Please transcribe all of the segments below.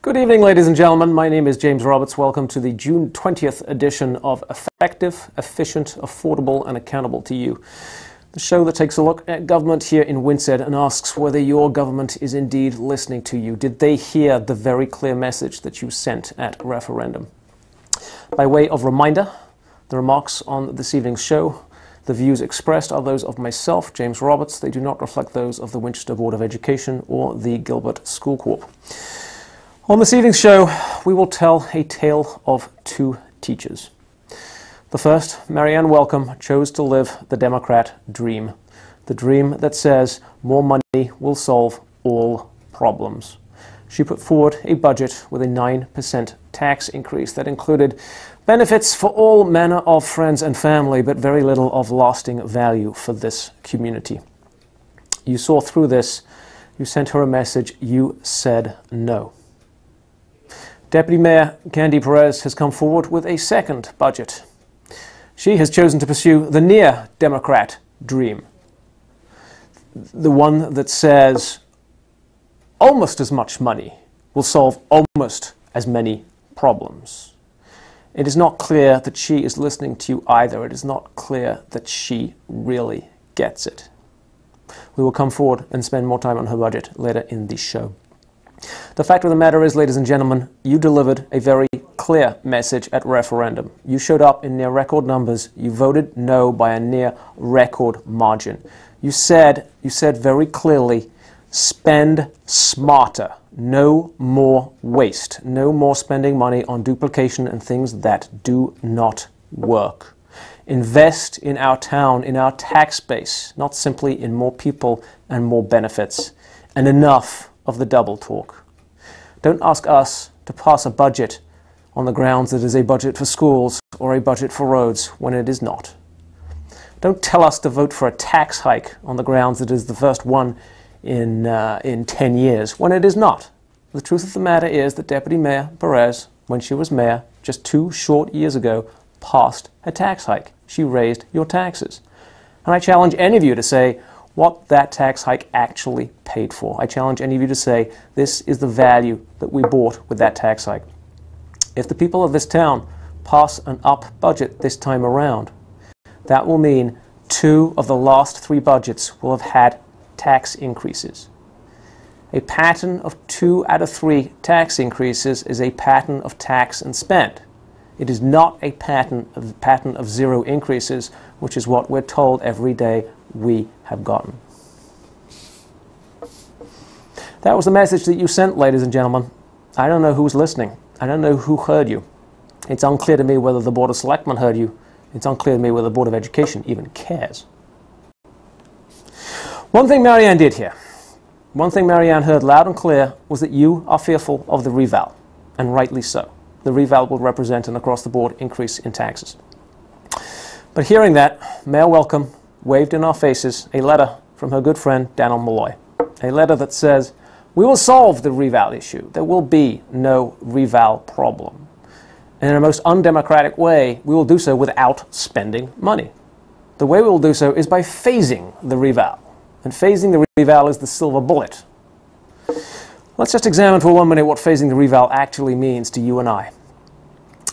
Good evening, ladies and gentlemen. My name is James Roberts. Welcome to the June 20th edition of Effective, Efficient, Affordable and Accountable to You, the show that takes a look at government here in Winsted and asks whether your government is indeed listening to you. Did they hear the very clear message that you sent at referendum? By way of reminder, the remarks on this evening's show, the views expressed are those of myself, James Roberts. They do not reflect those of the Winchester Board of Education or the Gilbert School Corp. On this evening's show, we will tell a tale of two teachers. The first, Marianne Welcome, chose to live the Democrat dream. The dream that says more money will solve all problems. She put forward a budget with a 9% tax increase that included benefits for all manner of friends and family, but very little of lasting value for this community. You saw through this. You sent her a message. You said no. Deputy Mayor Candy Perez has come forward with a second budget. She has chosen to pursue the near Democrat dream, the one that says almost as much money will solve almost as many problems. It is not clear that she is listening to you either. It is not clear that she really gets it. We will come forward and spend more time on her budget later in the show. The fact of the matter is, ladies and gentlemen, you delivered a very clear message at referendum. You showed up in near record numbers. You voted no by a near record margin. You said very clearly, spend smarter. No more waste. No more spending money on duplication and things that do not work. Invest in our town, in our tax base, not simply in more people and more benefits. And enough of the double talk. Don't ask us to pass a budget on the grounds that it is a budget for schools or a budget for roads when it is not. Don't tell us to vote for a tax hike on the grounds that it is the first one in 10 years when it is not. The truth of the matter is that Deputy Mayor Perez, when she was mayor just 2 short years ago, passed a tax hike. She raised your taxes. And I challenge any of you to say what that tax hike actually paid for. I challenge any of you to say this is the value that we bought with that tax hike. If the people of this town pass an up budget this time around, that will mean 2 of the last 3 budgets will have had tax increases. A pattern of 2 out of 3 tax increases is a pattern of tax and spend. It is not a pattern of 0 increases, which is what we're told every day we have gotten. That was the message that you sent, ladies and gentlemen. I don't know who's listening. I don't know who heard you. It's unclear to me whether the Board of Selectmen heard you. It's unclear to me whether the Board of Education even cares. One thing Marianne did here, one thing Marianne heard loud and clear was that you are fearful of the reval, and rightly so. The reval will represent an across-the-board increase in taxes. But hearing that, Mayor Welcome waved in our faces a letter from her good friend Daniel Malloy. A letter that says, we will solve the reval issue. There will be no reval problem. And in a most undemocratic way, we will do so without spending money. The way we will do so is by phasing the reval. And phasing the reval is the silver bullet. Let's just examine for 1 minute what phasing the reval actually means to you and I.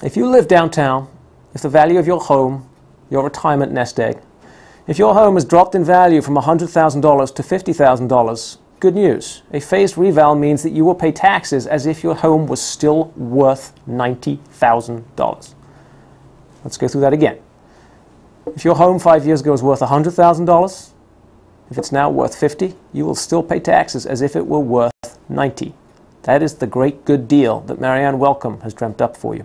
If you live downtown, if the value of your home, your retirement nest egg, if your home has dropped in value from $100,000 to $50,000, good news. A phased reval means that you will pay taxes as if your home was still worth $90,000. Let's go through that again. If your home 5 years ago was worth $100,000, if it's now worth $50,000, you will still pay taxes as if it were worth $90,000. That is the great good deal that Marianne Welcome has dreamt up for you.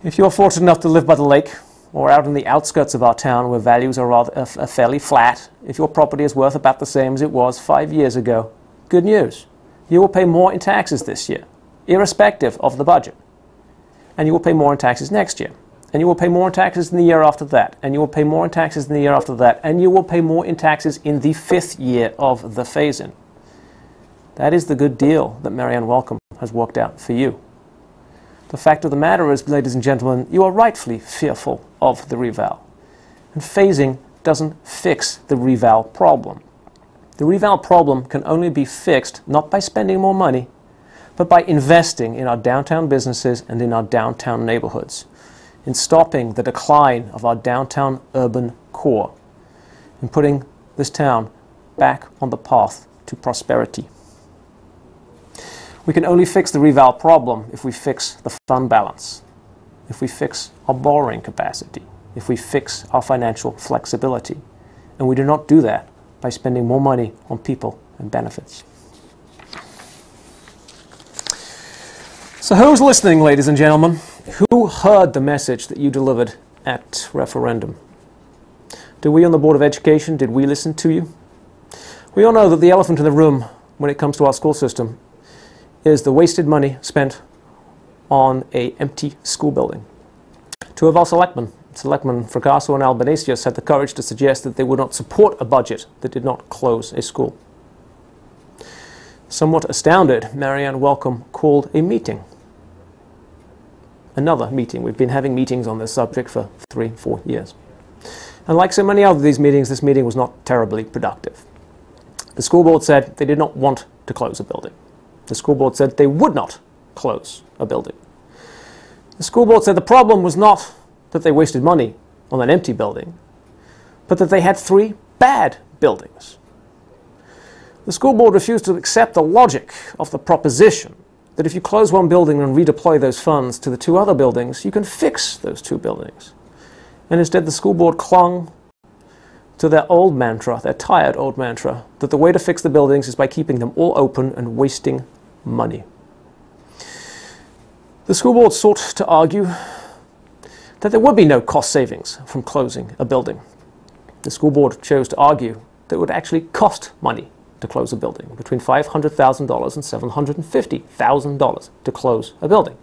If you're fortunate enough to live by the lake, or out in the outskirts of our town where values are fairly flat, if your property is worth about the same as it was 5 years ago, good news. You will pay more in taxes this year, irrespective of the budget. And you will pay more in taxes next year. And you will pay more in taxes in the year after that. And you will pay more in taxes in the year after that. And you will pay more in taxes in the 5th year of the phase-in. That is the good deal that Marianne Welcome has worked out for you. The fact of the matter is, ladies and gentlemen, you are rightfully fearful of the reval. And phasing doesn't fix the reval problem. The reval problem can only be fixed not by spending more money, but by investing in our downtown businesses and in our downtown neighborhoods, in stopping the decline of our downtown urban core, in putting this town back on the path to prosperity. We can only fix the reval problem if we fix the fund balance, if we fix our borrowing capacity, if we fix our financial flexibility. And we do not do that by spending more money on people and benefits. So who's listening, ladies and gentlemen? Who heard the message that you delivered at referendum? Do we on the Board of Education, did we listen to you? We all know that the elephant in the room when it comes to our school system is the wasted money spent on an empty school building. Two of our selectmen, Fracasso and Albanesius, had the courage to suggest that they would not support a budget that did not close a school. Somewhat astounded, Marianne Welcome called a meeting. Another meeting. We've been having meetings on this subject for 3-4 years. And like so many other of these meetings, this meeting was not terribly productive. The school board said they did not want to close a building. The school board said they would not close a building. The school board said the problem was not that they wasted money on an empty building, but that they had 3 bad buildings. The school board refused to accept the logic of the proposition that if you close one building and redeploy those funds to the 2 other buildings, you can fix those 2 buildings. And instead the school board clung to their old mantra, their tired old mantra, that the way to fix the buildings is by keeping them all open and wasting money. The school board sought to argue that there would be no cost savings from closing a building. The school board chose to argue that it would actually cost money to close a building, between $500,000 and $750,000 to close a building.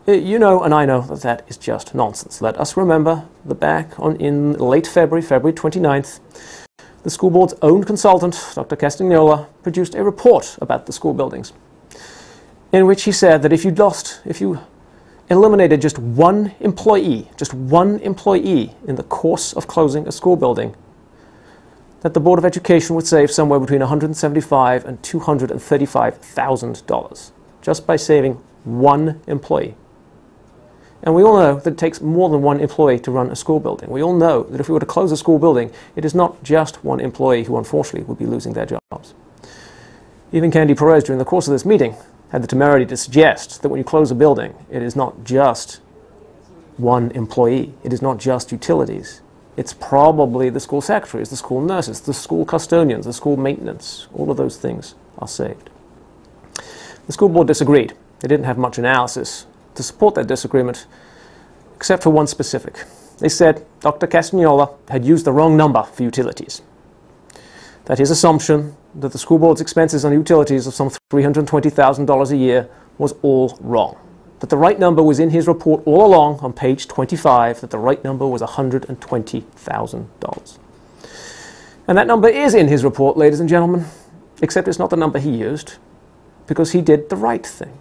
You know, and I know, that that is just nonsense. Let us remember that back in late February 29th, the school board's own consultant, Dr. Castagnola, produced a report about the school buildings, in which he said that if you eliminated just one employee in the course of closing a school building, that the Board of Education would save somewhere between $175,000 and $235,000 just by saving one employee. And we all know that it takes more than one employee to run a school building. We all know that if we were to close a school building, it is not just one employee who unfortunately would be losing their jobs. Even Candy Perez, during the course of this meeting, had the temerity to suggest that when you close a building, it is not just one employee. It is not just utilities. It's probably the school secretaries, the school nurses, the school custodians, the school maintenance. All of those things are saved. The school board disagreed. They didn't have much analysis to support that disagreement, except for one specific. They said Dr. Castagnola had used the wrong number for utilities. That his assumption that the school board's expenses on utilities of some $320,000 a year was all wrong. That the right number was in his report all along on page 25, that the right number was $120,000. And that number is in his report, ladies and gentlemen, except it's not the number he used, because he did the right thing.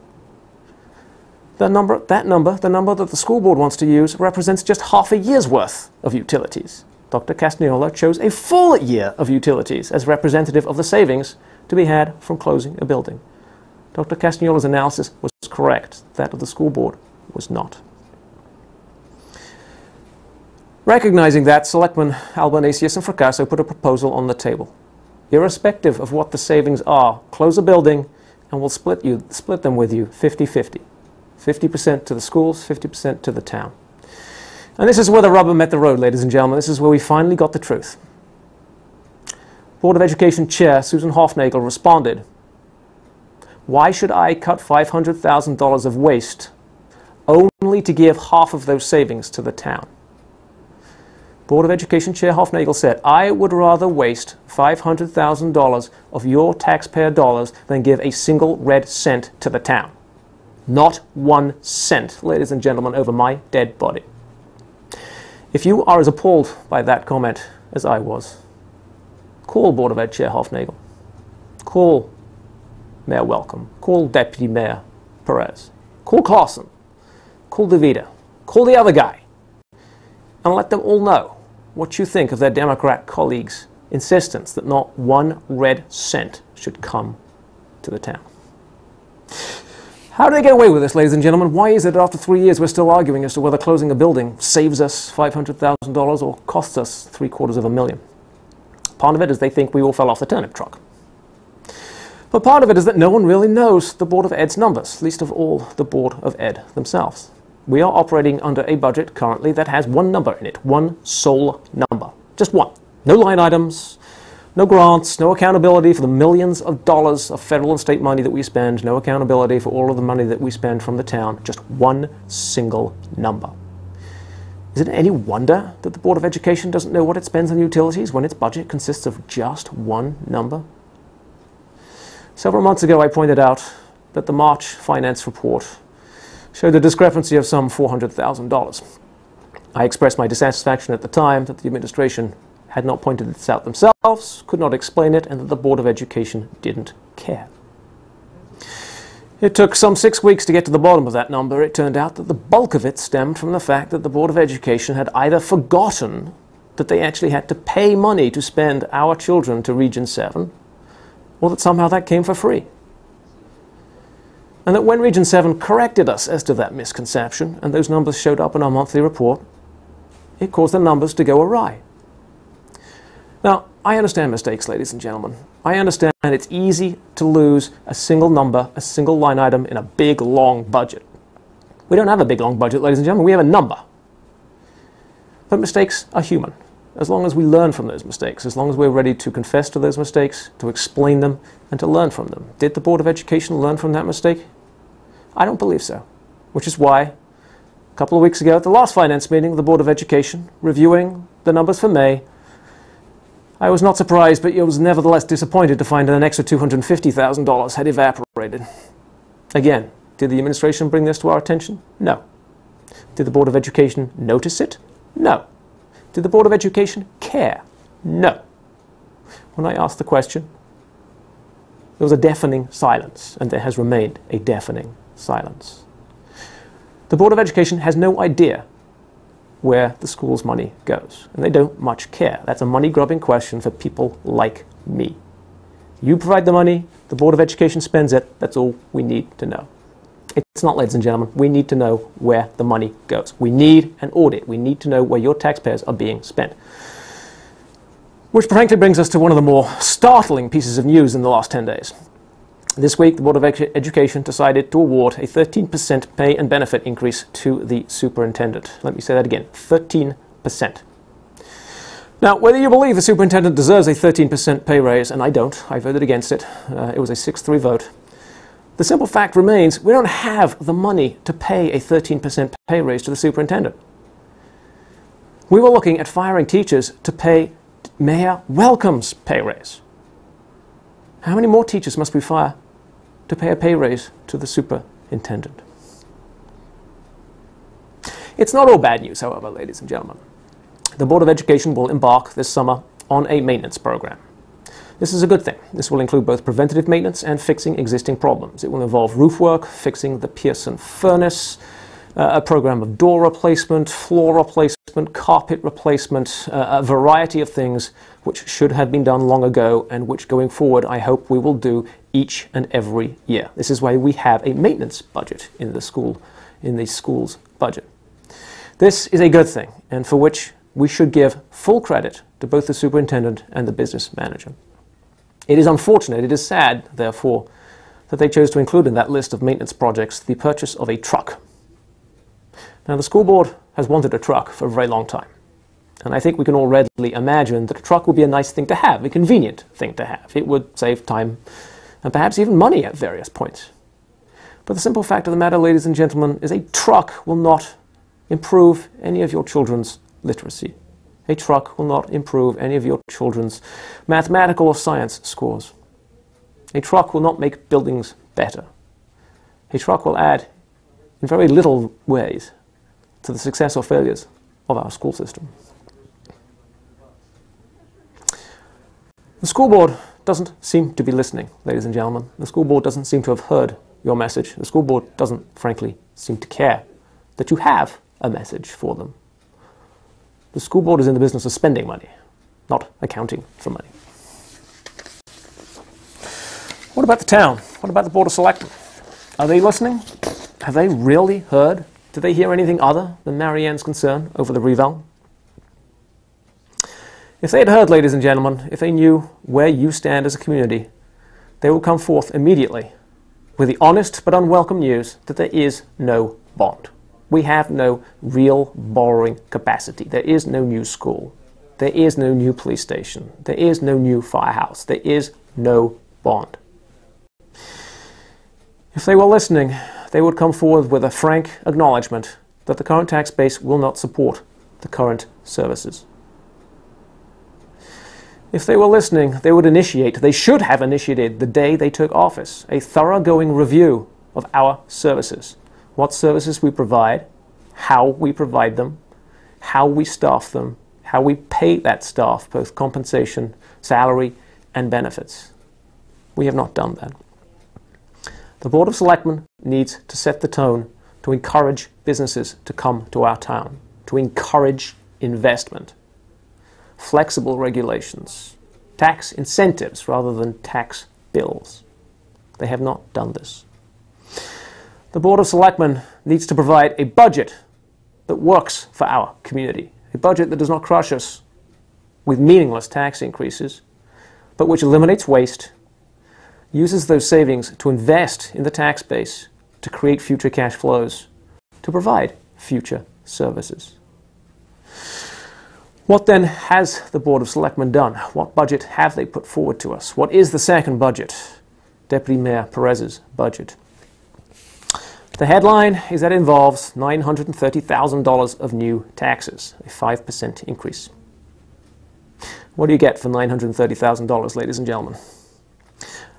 The number that the school board wants to use represents just half a year's worth of utilities. Dr. Castagnola chose a full year of utilities as representative of the savings to be had from closing a building. Dr. Castagnola's analysis was correct. That of the school board was not. Recognizing that, Selectmen Albanesius and Fracasso put a proposal on the table. Irrespective of what the savings are, close a building and we'll split them with you 50-50. 50% to the schools, 50% to the town. And this is where the rubber met the road, ladies and gentlemen. This is where we finally got the truth. Board of Education Chair Susan Hofnagel responded, "Why should I cut $500,000 of waste only to give half of those savings to the town?" Board of Education Chair Hofnagel said, "I would rather waste $500,000 of your taxpayer dollars than give a single red cent to the town. Not 1 cent, ladies and gentlemen, over my dead body." If you are as appalled by that comment as I was, call Board of Ed Chair Hofnagel. Call Mayor Welcome. Call Deputy Mayor Perez. Call Clausen. Call DeVita. Call the other guy. And let them all know what you think of their Democrat colleagues' insistence that not 1 red cent should come to the town. How do they get away with this, ladies and gentlemen? Why is it that after 3 years we're still arguing as to whether closing a building saves us $500,000 or costs us $750,000? Part of it is they think we all fell off the turnip truck. But part of it is that no one really knows the Board of Ed's numbers, least of all the Board of Ed themselves. We are operating under a budget currently that has one number in it, one sole number. Just one. No line items, no grants, no accountability for the millions of dollars of federal and state money that we spend, no accountability for all of the money that we spend from the town, just one single number. Is it any wonder that the Board of Education doesn't know what it spends on utilities when its budget consists of just one number? Several months ago I pointed out that the March finance report showed a discrepancy of some $400,000. I expressed my dissatisfaction at the time that the administration had not pointed this out themselves, could not explain it, and that the Board of Education didn't care. It took some 6 weeks to get to the bottom of that number. It turned out that the bulk of it stemmed from the fact that the Board of Education had either forgotten that they actually had to pay money to spend our children to Region 7, or that somehow that came for free. And that when Region 7 corrected us as to that misconception, and those numbers showed up in our monthly report, it caused the numbers to go awry. Now, I understand mistakes, ladies and gentlemen. I understand it's easy to lose a single number, a single line item in a big, long budget. We don't have a big, long budget, ladies and gentlemen. We have a number. But mistakes are human. As long as we learn from those mistakes, as long as we're ready to confess to those mistakes, to explain them, and to learn from them. Did the Board of Education learn from that mistake? I don't believe so. Which is why, a couple of weeks ago at the last finance meeting of the Board of Education, reviewing the numbers for May, I was not surprised, but I was nevertheless disappointed to find that an extra $250,000 had evaporated. Again, did the administration bring this to our attention? No. Did the Board of Education notice it? No. Did the Board of Education care? No. When I asked the question, there was a deafening silence, and there has remained a deafening silence. The Board of Education has no idea where the school's money goes, and they don't much care. That's a money-grubbing question for people like me. You provide the money, the Board of Education spends it, that's all we need to know. It's not, ladies and gentlemen, we need to know where the money goes. We need an audit. We need to know where your taxpayers are being spent. Which frankly brings us to one of the more startling pieces of news in the last 10 days. This week, the Board of Education decided to award a 13% pay and benefit increase to the superintendent. Let me say that again, 13%. Now, whether you believe the superintendent deserves a 13% pay raise, and I don't, I voted against it. It was a 6-3 vote. The simple fact remains, we don't have the money to pay a 13% pay raise to the superintendent. We were looking at firing teachers to pay Mayor Welcome's pay raise. How many more teachers must we fire to pay a pay raise to the superintendent? It's not all bad news, however, ladies and gentlemen. The Board of Education will embark this summer on a maintenance program. This is a good thing. This will include both preventative maintenance and fixing existing problems. It will involve roof work, fixing the Pearson furnace, a program of door replacement, floor replacement, carpet replacement, a variety of things which should have been done long ago and which going forward I hope we will do each and every year. This is why we have a maintenance budget in the school's budget. This is a good thing, and for which we should give full credit to both the superintendent and the business manager. It is unfortunate, it is sad, therefore, that they chose to include in that list of maintenance projects the purchase of a truck. Now, the school board has wanted a truck for a very long time, and I think we can all readily imagine that a truck would be a nice thing to have, a convenient thing to have. It would save time and perhaps even money at various points. But the simple fact of the matter, ladies and gentlemen, is a truck will not improve any of your children's literacy. A truck will not improve any of your children's mathematical or science scores. A truck will not make buildings better. A truck will add, in very little ways, to the success or failures of our school system. The school board doesn't seem to be listening, ladies and gentlemen. The school board doesn't seem to have heard your message. The school board doesn't, frankly, seem to care that you have a message for them. The school board is in the business of spending money, not accounting for money. What about the town? What about the Board of Selectmen? Are they listening? Have they really heard? Did they hear anything other than Marianne's concern over the reval? If they had heard, ladies and gentlemen, if they knew where you stand as a community, they will come forth immediately with the honest but unwelcome news that there is no bond. We have no real borrowing capacity. There is no new school. There is no new police station. There is no new firehouse. There is no bond. If they were listening, they would come forward with a frank acknowledgement that the current tax base will not support the current services. If they were listening, they should have initiated the day they took office, a thoroughgoing review of our services. What services we provide, how we provide them, how we staff them, how we pay that staff, both compensation, salary, and benefits. We have not done that. The Board of Selectmen needs to set the tone to encourage businesses to come to our town, to encourage investment, flexible regulations, tax incentives rather than tax bills. They have not done this. The Board of Selectmen needs to provide a budget that works for our community, a budget that does not crush us with meaningless tax increases, but which eliminates waste, uses those savings to invest in the tax base, to create future cash flows, to provide future services. What then has the Board of Selectmen done? What budget have they put forward to us? What is the second budget? Deputy Mayor Perez's budget. The headline is that it involves $930,000 of new taxes, a 5% increase. What do you get for $930,000, ladies and gentlemen?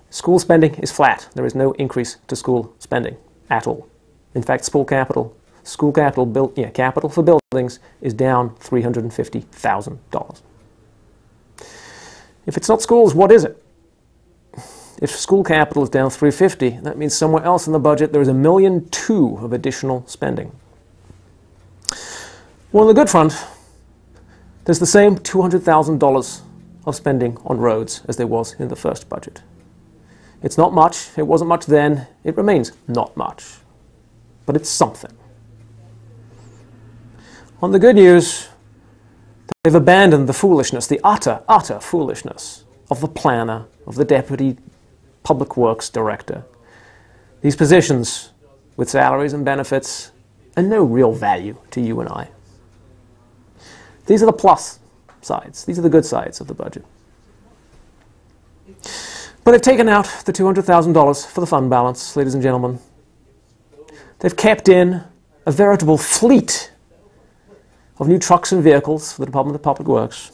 School spending is flat. There is no increase to school spending at all. In fact, school capital for buildings is down $350,000. If it's not schools, what is it? If school capital is down $350,000, that means somewhere else in the budget there is $1.2 million of additional spending. Well, on the good front, there's the same $200,000 of spending on roads as there was in the first budget. It's not much. It wasn't much then. It remains not much. But it's something. On the good news, they've abandoned the foolishness, the utter foolishness of the planner, of the deputy public works director. These positions with salaries and benefits and no real value to you and I. These are the plus sides. These are the good sides of the budget. But they've taken out the $200,000 for the fund balance, ladies and gentlemen. They've kept in a veritable fleet of new trucks and vehicles for the Department of Public Works.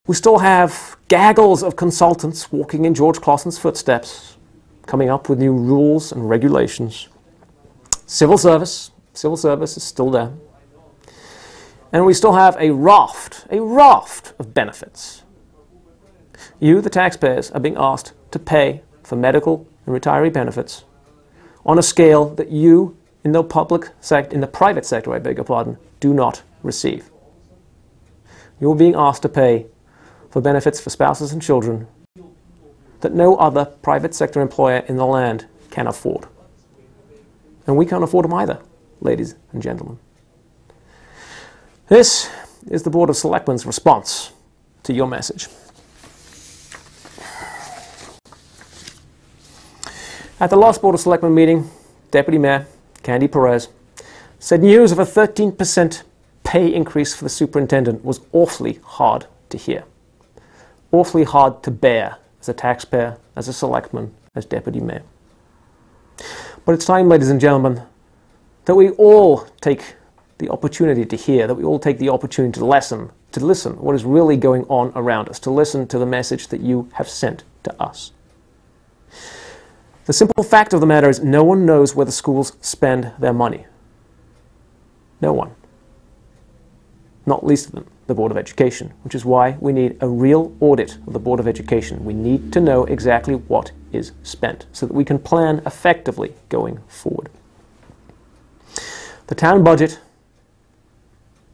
We still have gaggles of consultants walking in George Clausen's footsteps, coming up with new rules and regulations. Civil service is still there. And we still have a raft of benefits. You, the taxpayers, are being asked to pay for medical and retiree benefits on a scale that you, in the private sector, I beg your pardon, do not receive. You're being asked to pay for benefits for spouses and children that no other private sector employer in the land can afford. And we can't afford them either, ladies and gentlemen. This is the Board of Selectmen's response to your message. At the last Board of Selectmen meeting, Deputy Mayor Candy Perez said news of a 13% pay increase for the superintendent was awfully hard to hear. Awfully hard to bear as a taxpayer, as a selectman, as deputy mayor. But it's time, ladies and gentlemen, that we all take the opportunity to hear, that we all take the opportunity to listen what is really going on around us, to listen to the message that you have sent to us. The simple fact of the matter is no one knows where the schools spend their money. No one. Not least of them, the Board of Education, which is why we need a real audit of the Board of Education. We need to know exactly what is spent so that we can plan effectively going forward. The town budget,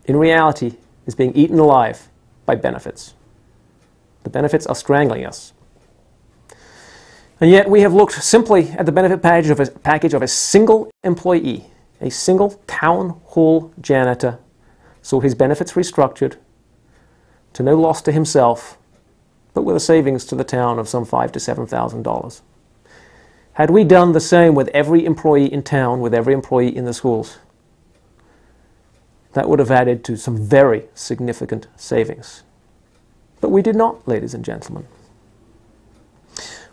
in reality, is being eaten alive by benefits. The benefits are strangling us. And yet we have looked simply at the benefit package of a single employee, a single town hall janitor, saw his benefits restructured to no loss to himself, but with a savings to the town of some $5,000 to $7,000. Had we done the same with every employee in town, with every employee in the schools, that would have added to some very significant savings. But we did not, ladies and gentlemen.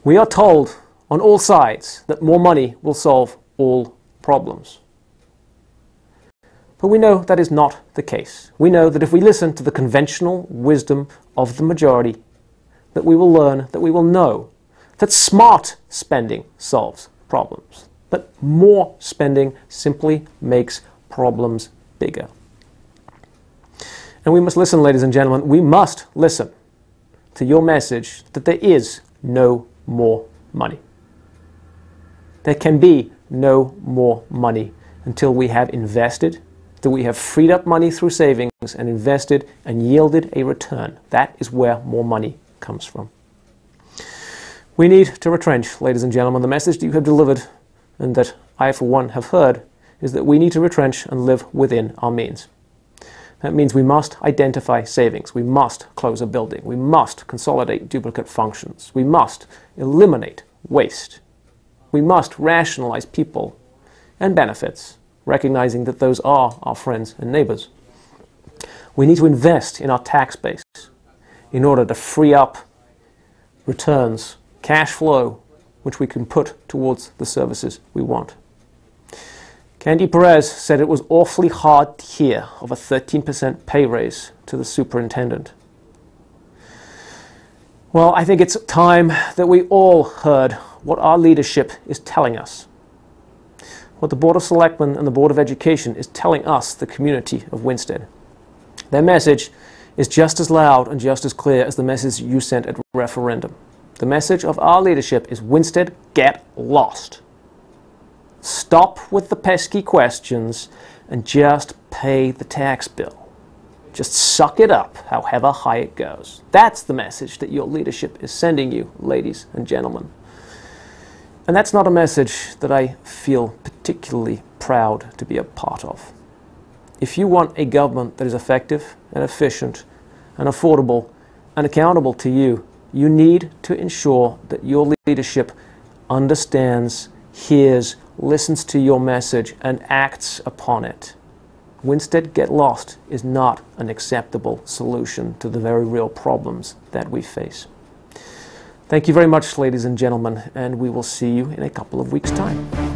We are told on all sides that more money will solve all problems. But we know that is not the case. We know that if we listen to the conventional wisdom of the majority, that we will learn, that we will know that smart spending solves problems, but more spending simply makes problems bigger. And we must listen, ladies and gentlemen, we must listen to your message that there is no more money. There can be no more money until we have invested, that we have freed up money through savings and invested and yielded a return. That is where more money comes from. We need to retrench, ladies and gentlemen. The message that you have delivered and that I, for one, have heard is that we need to retrench and live within our means. That means we must identify savings. We must close a building. We must consolidate duplicate functions. We must eliminate waste. We must rationalize people and benefits, recognizing that those are our friends and neighbors. We need to invest in our tax base in order to free up returns, cash flow, which we can put towards the services we want. Candy Perez said it was awfully hard to hear of a 13% pay raise to the superintendent. Well, I think it's time that we all heard what our leadership is telling us, what the Board of Selectmen and the Board of Education is telling us, the community of Winsted. Their message is just as loud and just as clear as the message you sent at referendum. The message of our leadership is Winsted, get lost. Stop with the pesky questions and just pay the tax bill. Just suck it up, however high it goes. That's the message that your leadership is sending you, ladies and gentlemen. And that's not a message that I feel particularly proud to be a part of. If you want a government that is effective and efficient and affordable and accountable to you, you need to ensure that your leadership understands, hears, listens to your message and acts upon it. Winsted Get Lost is not an acceptable solution to the very real problems that we face. Thank you very much, ladies and gentlemen, and we will see you in a couple of weeks' time.